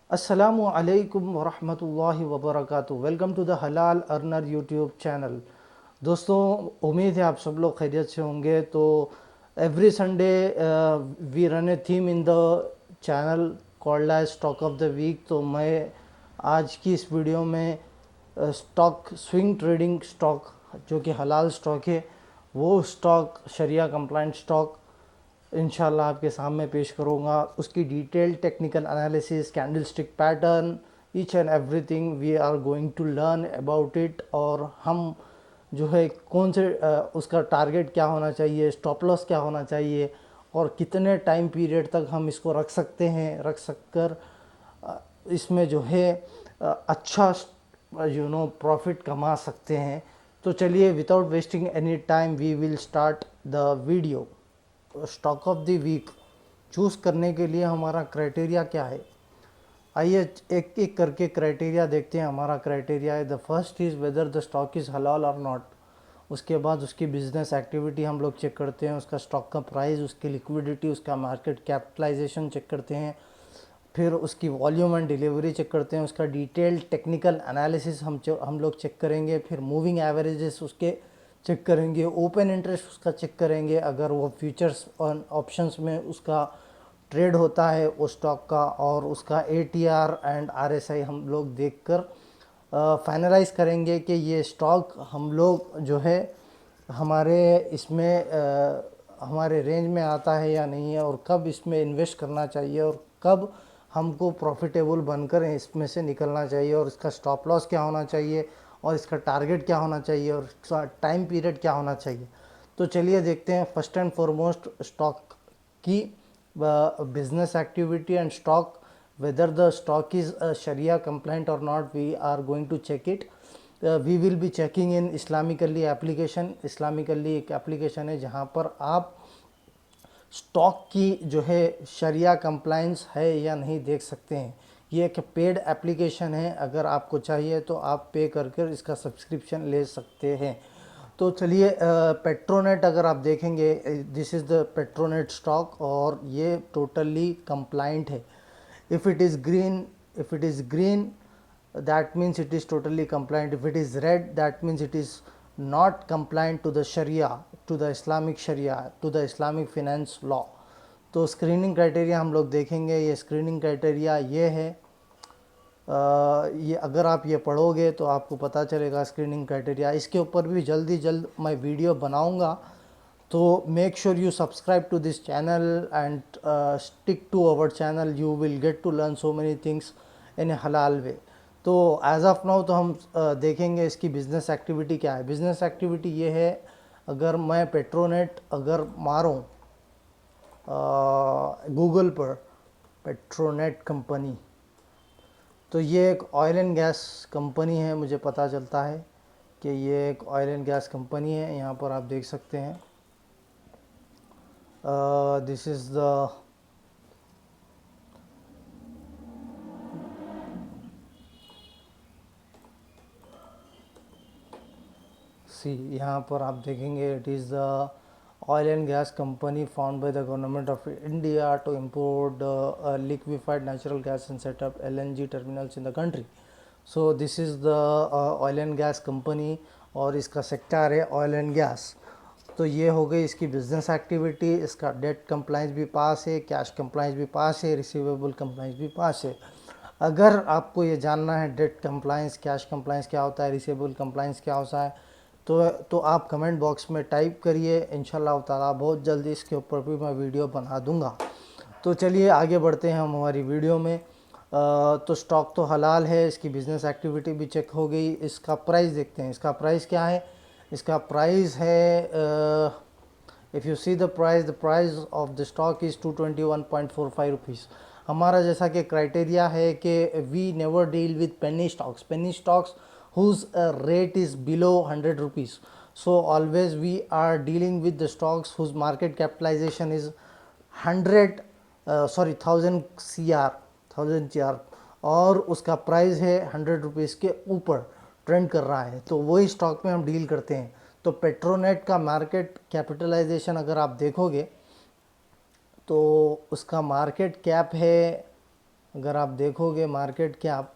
अस्सलामु अलैकुम वरहमतुल्लाहि वबरकातुहू। वेलकम टू द हलाल अर्नर यूट्यूब चैनल। दोस्तों, उम्मीद है आप सब लोग खैरियत से होंगे। तो every Sunday we run a theme in the channel called as stock of the week. तो मैं आज की इस वीडियो में स्टॉक स्विंग ट्रेडिंग स्टॉक जो कि हलाल स्टॉक है, वो स्टॉक शरिया कंप्लाइंट स्टॉक इंशाल्लाह आपके सामने पेश करूँगा। उसकी detail technical analysis, candlestick pattern, each and everything we are going to learn about it. और हम जो है कौन से उसका टारगेट क्या होना चाहिए, स्टॉप लॉस क्या होना चाहिए, और कितने टाइम पीरियड तक हम इसको रख सकते हैं, रख सककर इसमें जो है अच्छा प्रॉफिट कमा सकते हैं। तो चलिए, without wasting any time we will start the video. Stock of the week choose करने के लिए हमारा क्राइटेरिया क्या है, आइए एक एक करके क्राइटेरिया देखते हैं। हमारा क्राइटेरिया है, the first is whether the stock is हलाल और नॉट। उसके बाद उसकी बिजनेस एक्टिविटी हम लोग चेक करते हैं, उसका स्टॉक का प्राइस, उसकी लिक्विडिटी, उसका मार्केट कैपिटलाइजेशन चेक करते हैं, फिर उसकी वॉल्यूम एंड डिलीवरी चेक करते हैं, उसका डिटेल्ड टेक्निकल एनालिसिस हम लोग चेक करेंगे, फिर मूविंग एवरेजेस उसके चेक करेंगे, ओपन इंटरेस्ट उसका चेक करेंगे, अगर वो फ्यूचर्स और ऑप्शंस में उसका ट्रेड होता है वो स्टॉक का, और उसका ATR एंड RSI हम लोग देखकर फाइनलाइज करेंगे कि ये स्टॉक हम लोग जो है हमारे इसमें हमारे रेंज में आता है या नहीं है, और कब इसमें इन्वेस्ट करना चाहिए, और कब हमको प्रॉफिटेबल बनकर इसमें से निकलना चाहिए, और इसका स्टॉप लॉस क्या होना चाहिए, और इसका टारगेट क्या होना चाहिए, और इसका टाइम पीरियड क्या होना चाहिए। तो चलिए देखते हैं। फर्स्ट एंड फॉरमोस्ट, स्टॉक की business activity and stock, whether the stock is Sharia compliant or not, we are going to check it. We will be checking in Islamically application. Islamically एक application है जहाँ पर आप stock की जो है शरिया compliance है या नहीं देख सकते हैं। ये एक पेड एप्लीकेशन है, अगर आपको चाहिए तो आप पे करके इसका सब्सक्रिप्शन ले सकते हैं। तो चलिए, पेट्रोनेट अगर आप देखेंगे, this is the Petronet stock, और ये टोटली कंप्लाइंट है। If it is green that means it is totally compliant. If it is red, that means it is not compliant to the Sharia, to the Islamic Sharia, to the Islamic finance law. तो screening criteria हम लोग देखेंगे। ये screening criteria ये है, ये अगर आप ये पढ़ोगे तो आपको पता चलेगा स्क्रीनिंग क्राइटेरिया। इसके ऊपर भी जल्द मैं वीडियो बनाऊंगा। तो make sure you subscribe to this channel and stick to our channel. You will get to learn so many things in a हलाल वे। तो एज ऑफ नाउ तो हम देखेंगे इसकी बिज़नेस एक्टिविटी क्या है। बिज़नेस एक्टिविटी ये है, अगर मैं पेट्रोनेट अगर मारूं गूगल पर पेट्रोनेट कंपनी, तो ये एक ऑयल एंड गैस कंपनी है। मुझे पता चलता है कि ये एक ऑयल एंड गैस कंपनी है। यहाँ पर आप देख सकते हैं, दिस इज़ द सी, यहाँ पर आप देखेंगे, it is the oil and gas company formed by the government of India to import liquefied natural gas and set up LNG terminals in the country. So this is the oil and gas company, और इसका sector है oil and gas. तो ये हो गई इसकी business activity. इसका date compliance भी पास है, कैश कंप्लाइंस भी पास है, रिसीवेबल कंप्लाइंस भी पास है। अगर आपको ये जानना है डेट कंप्लाइंस, कैश कंप्लाइंस क्या होता है, रिसीवेबल कंप्लाइंस क्या होता है, तो आप कमेंट बॉक्स में टाइप करिए। इंशाल्लाह ताला बहुत जल्दी इसके ऊपर भी मैं वीडियो बना दूंगा। तो चलिए आगे बढ़ते हैं हम हमारी वीडियो में। तो स्टॉक तो हलाल है, इसकी बिज़नेस एक्टिविटी भी चेक हो गई। इसका प्राइस देखते हैं, इसका प्राइस क्या है। इसका प्राइस है, if you see the price of the stock is 221.45 rupees. हमारा जैसा कि क्राइटेरिया है कि we never deal with penny stocks whose rate is below 100 rupees. So always we are dealing with the stocks whose market capitalization is 1000 और उसका price है 100 rupees के ऊपर ट्रेंड कर रहा है, तो वही स्टॉक में हम डील करते हैं। तो पेट्रोनेट का मार्केट कैपिटलाइजेशन अगर आप देखोगे तो उसका मार्केट कैप है अगर आप देखोगे मार्केट कैप,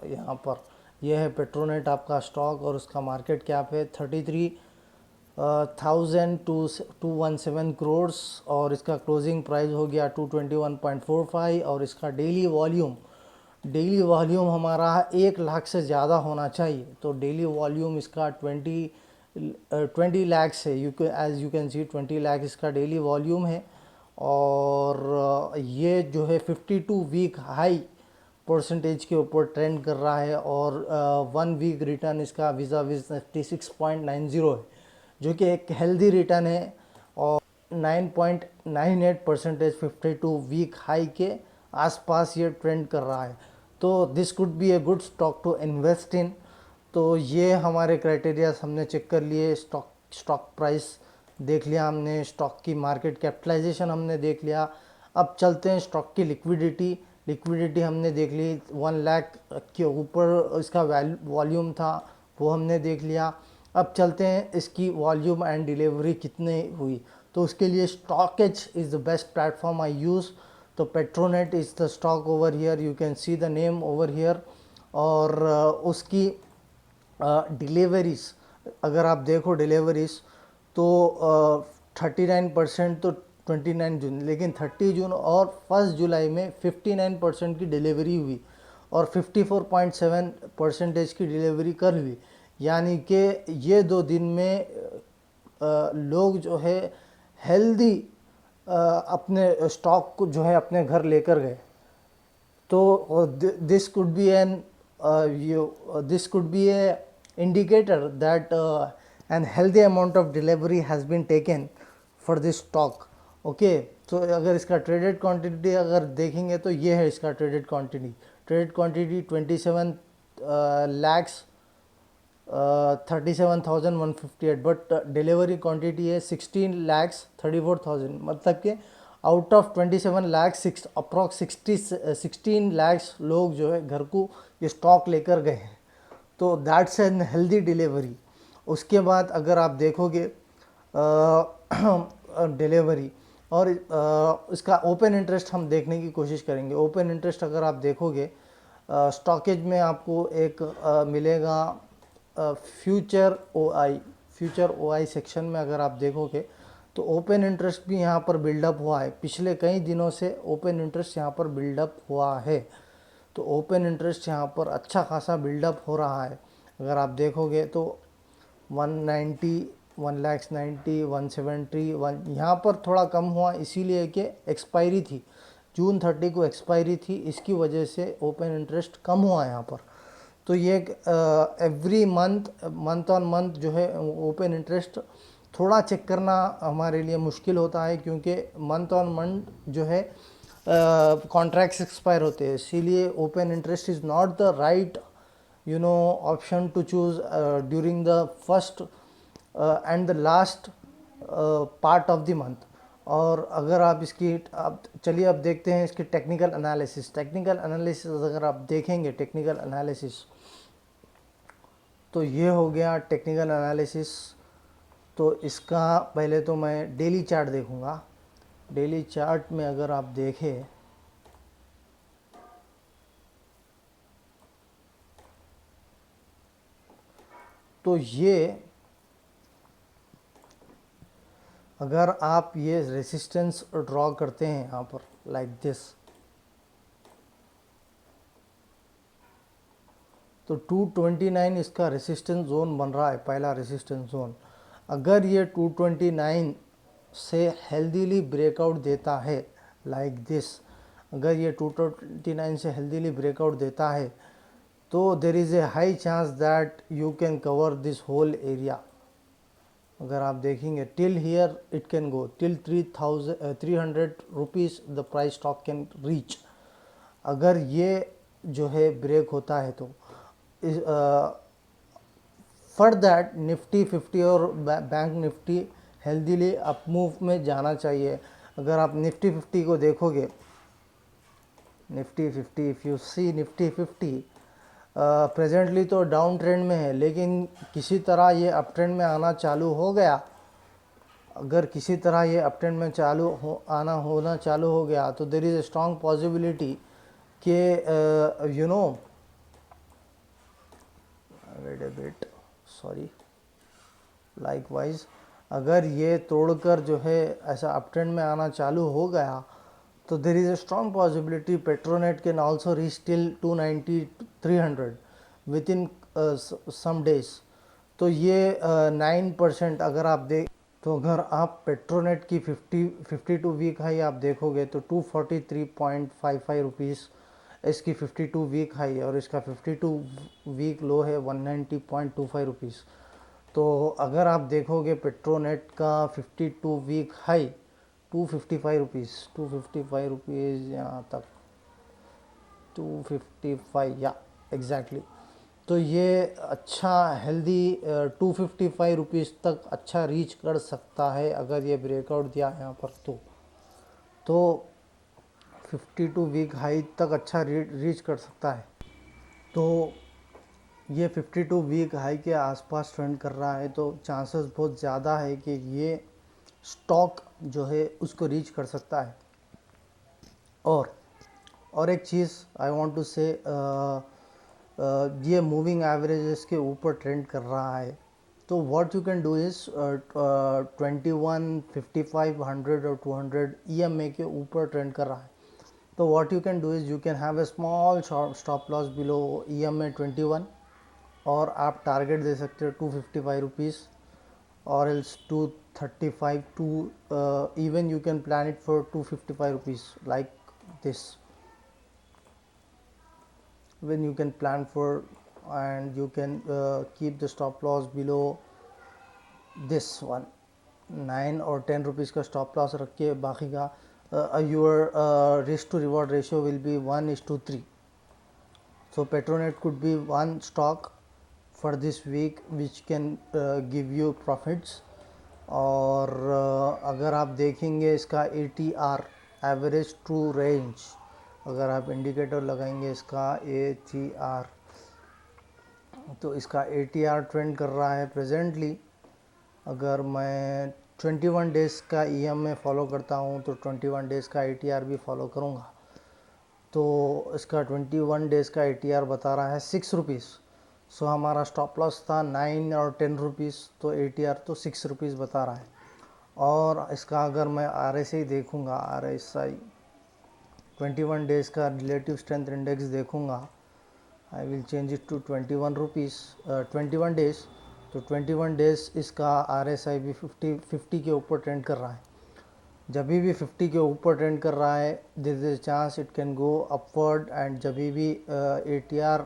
यहाँ पर यह है पेट्रोनेट आपका स्टॉक और उसका मार्केट कैप है 33,217 करोड़ और इसका क्लोजिंग प्राइस हो गया 221.45 और इसका डेली वॉल्यूम हमारा 1 लाख से ज़्यादा होना चाहिए। तो डेली वॉल्यूम इसका 20 लाख है, as you can see 20 lakh इसका डेली वॉल्यूम है। और ये जो है 52 वीक हाई परसेंटेज के ऊपर ट्रेंड कर रहा है और 1 वीक रिटर्न इसका विजा विज निफ्टी 6.90 है, जो कि एक हेल्दी रिटर्न है। और 9.98 परसेंटेज 52 वीक हाई के आसपास ये ट्रेंड कर रहा है। तो this could be a good stock to invest in. तो ये हमारे क्राइटेरिया हमने चेक कर लिए। स्टॉक प्राइस देख लिया हमने, स्टॉक की मार्केट कैपिटलाइजेशन हमने देख लिया। अब चलते हैं स्टॉक की लिक्विडिटी हमने देख ली। 1 लाख के ऊपर इसका वॉल्यूम था, वो हमने देख लिया। अब चलते हैं इसकी वॉल्यूम एंड डिलीवरी कितने हुई। तो उसके लिए Stockedge is the best platform I use. तो Petronet is the stock over here, you can see the name over here. और उसकी डिलीवरीज अगर आप देखो डिलीवरीज तो 39% तो 29 जून, लेकिन 30 जून और 1 जुलाई में 59% की डिलीवरी हुई और 54.7 परसेंटेज की डिलीवरी कर ली। यानी कि ये 2 दिन में लोग जो है हेल्दी अपने स्टॉक को जो है अपने घर लेकर गए। तो this could be A indicator that an healthy amount of delivery has been taken for this stock. Okay, तो अगर इसका ट्रेडेड क्वांटिटी अगर देखेंगे तो ये है इसका traded quantity 27 lakhs 37,158, but delivery quantity है 16 लैक्स 34,000। मतलब कि out of 27 lakhs approx 16 lakhs लोग जो है घर को ये स्टॉक लेकर गए हैं। तो दैट्स एन हेल्दी डिलीवरी। उसके बाद अगर आप देखोगे डिलीवरी और इसका ओपन इंटरेस्ट हम देखने की कोशिश करेंगे। ओपन इंटरेस्ट अगर आप देखोगे स्टॉकेज में आपको एक मिलेगा फ्यूचर ओआई सेक्शन में अगर आप देखोगे तो ओपन इंटरेस्ट भी यहाँ पर बिल्डअप हुआ है। पिछले कई दिनों से ओपन इंटरेस्ट यहाँ पर बिल्डअप हुआ है। तो ओपन इंटरेस्ट यहाँ पर अच्छा खासा बिल्डअप हो रहा है। अगर आप देखोगे तो 190, 1,90,000, 170, यहाँ पर थोड़ा कम हुआ इसीलिए कि एक्सपायरी थी, जून 30 को एक्सपायरी थी, इसकी वजह से ओपन इंटरेस्ट कम हुआ यहाँ पर। तो ये एवरी मंथ ऑन मंथ जो है ओपन इंटरेस्ट थोड़ा चेक करना हमारे लिए मुश्किल होता है, क्योंकि मंथ ऑन मंथ जो है कॉन्ट्रैक्ट्स एक्सपायर होते हैं। इसीलिए open interest is not the right option to choose during the first and the last part of the month. और अगर आप इसकी चलिए अब देखते हैं इसकी टेक्निकल एनालिसिस अगर आप देखेंगे टेक्निकल एनालिसिस तो ये हो गया टेक्निकल एनालिसिस। तो इसका पहले तो मैं डेली चार्ट देखूंगा। डेली चार्ट में अगर आप देखें तो ये अगर आप ये रेसिस्टेंस ड्रॉ करते हैं यहाँ पर लाइक दिस, तो 229 इसका रेसिस्टेंस जोन बन रहा है, पहला रेसिस्टेंस जोन। अगर ये 229 से हेल्दीली ब्रेकआउट देता है लाइक दिस, अगर ये 229 से हेल्दीली ब्रेकआउट देता है तो there is a high chance that you can cover this whole area. अगर आप देखेंगे till here it can go till 300 rupees the price stock can reach. अगर ये जो है ब्रेक होता है तो फॉर दैट निफ्टी 50 और bank Nifty healthily up move में जाना चाहिए। अगर आप निफ्टी 50 को देखोगे, Nifty 50, if you see Nifty 50 presently तो डाउन ट्रेंड में है, लेकिन किसी तरह ये अप ट्रेंड में आना चालू हो गया अगर किसी तरह ये अप ट्रेंड में होना चालू हो गया तो there is a strong possibility कि you know wait a bit sorry likewise अगर ये तोड़कर जो है ऐसा अप ट्रेंड में आना चालू हो गया तो there is a strong possibility Petronet can also reach till 290 300 within some days. तो ये 9% अगर आप देख तो अगर आप पेट्रोनेट की 52 वीक हाई आप देखोगे तो 243.55 रुपीज़ इसकी 52 वीक हाई और इसका 52 वीक लो है 190.25 रुपीज़। तो अगर आप देखोगे पेट्रोनेट का 52 वीक हाई 255 रुपीज़ 255 रुपीज़ यहाँ तक 255 या एग्जैक्टली। तो ये अच्छा हेल्दी 255 रुपीज़ तक अच्छा रीच कर सकता है अगर ये ब्रेकआउट दिया यहाँ पर तो 52 वीक हाई तक अच्छा रीच कर सकता है। तो ये 52 वीक हाई के आसपास ट्रेंड कर रहा है तो चांसेस बहुत ज़्यादा है कि ये स्टॉक जो है उसको रीच कर सकता है। और एक चीज़ आई वांट टू से ये मूविंग एवरेजेस के ऊपर ट्रेंड कर रहा है तो what you can do is 21 55 100 और 200 EMA के ऊपर ट्रेंड कर रहा है तो what you can do is you can have a small stop loss below EMA 21 और आप टारगेट दे सकते हो 255 rupees or else 235 to even you can plan it for 255 rupees like this when you can plan for and you can keep the stop loss below this one 9 or 10 rupees का stop loss रख के बाकी का your risk to reward ratio will be 1:3 so Petronet could be one stock for this week which can give you profits और अगर आप देखेंगे इसका ATR एवरेज ट्रू रेंज अगर आप इंडिकेटर लगाएंगे इसका ATR तो इसका ATR ट्रेंड कर रहा है प्रेजेंटली। अगर मैं 21 डेज़ का EMA फॉलो करता हूँ तो 21 डेज़ का ATR भी फॉलो करूँगा तो इसका 21 डेज़ का ATR बता रहा है 6 रुपीज़। सो हमारा स्टॉप लॉस था 9 और 10 रुपीज़ तो ATR तो 6 रुपीज़ बता रहा है। और इसका अगर मैं RSI देखूँगा RSI 21 डेज़ का रिलेटिव स्ट्रेंथ इंडेक्स देखूँगा I will change it to 21 rupees 21 days तो 21 डेज़ इसका RSI भी 50 के ऊपर ट्रेंड कर रहा है। जब भी 50 के ऊपर ट्रेंड कर रहा है there is a chance it can go upward and जब भी ATR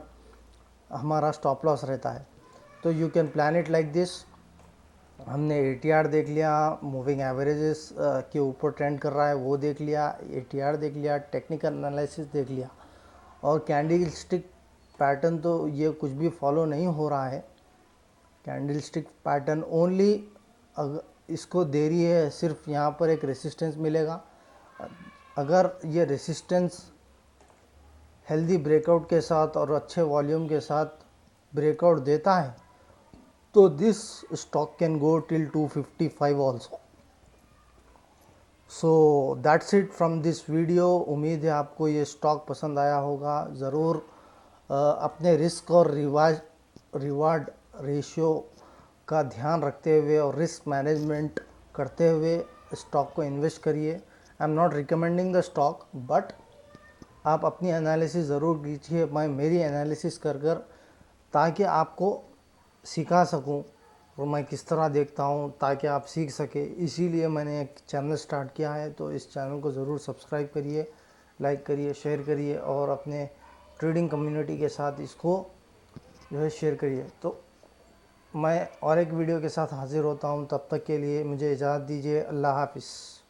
हमारा स्टॉप लॉस रहता है तो you can plan it like this. हमने ATR देख लिया, मूविंग एवरेजेस के ऊपर ट्रेंड कर रहा है वो देख लिया, ATR देख लिया, टेक्निकल एनालिसिस देख लिया और कैंडल स्टिक पैटर्न तो ये कुछ भी फॉलो नहीं हो रहा है। कैंडल स्टिक पैटर्न ओनली इसको देरी है सिर्फ यहाँ पर एक रेसिस्टेंस मिलेगा। अगर ये रेसिस्टेंस हेल्दी ब्रेकआउट के साथ और अच्छे वॉल्यूम के साथ ब्रेकआउट देता है तो this stock can go till 255 also. So that's it from this video. उम्मीद है आपको ये स्टॉक पसंद आया होगा। ज़रूर अपने रिस्क और रिवार्ड रेशियो का ध्यान रखते हुए और रिस्क मैनेजमेंट करते हुए स्टॉक को इन्वेस्ट करिए। I am not recommending the stock but आप अपनी एनालिसिस ज़रूर कीजिए। मैं मेरी एनालिसिस कर ताकि आपको सिखा सकूं और मैं किस तरह देखता हूं ताकि आप सीख सके, इसीलिए मैंने एक चैनल स्टार्ट किया है। तो इस चैनल को ज़रूर सब्सक्राइब करिए, लाइक करिए, शेयर करिए और अपने ट्रेडिंग कम्युनिटी के साथ इसको जो है शेयर करिए। तो मैं और एक वीडियो के साथ हाज़िर होता हूं, तब तक के लिए मुझे इजाज़त दीजिए। अल्लाह हाफ़िज़।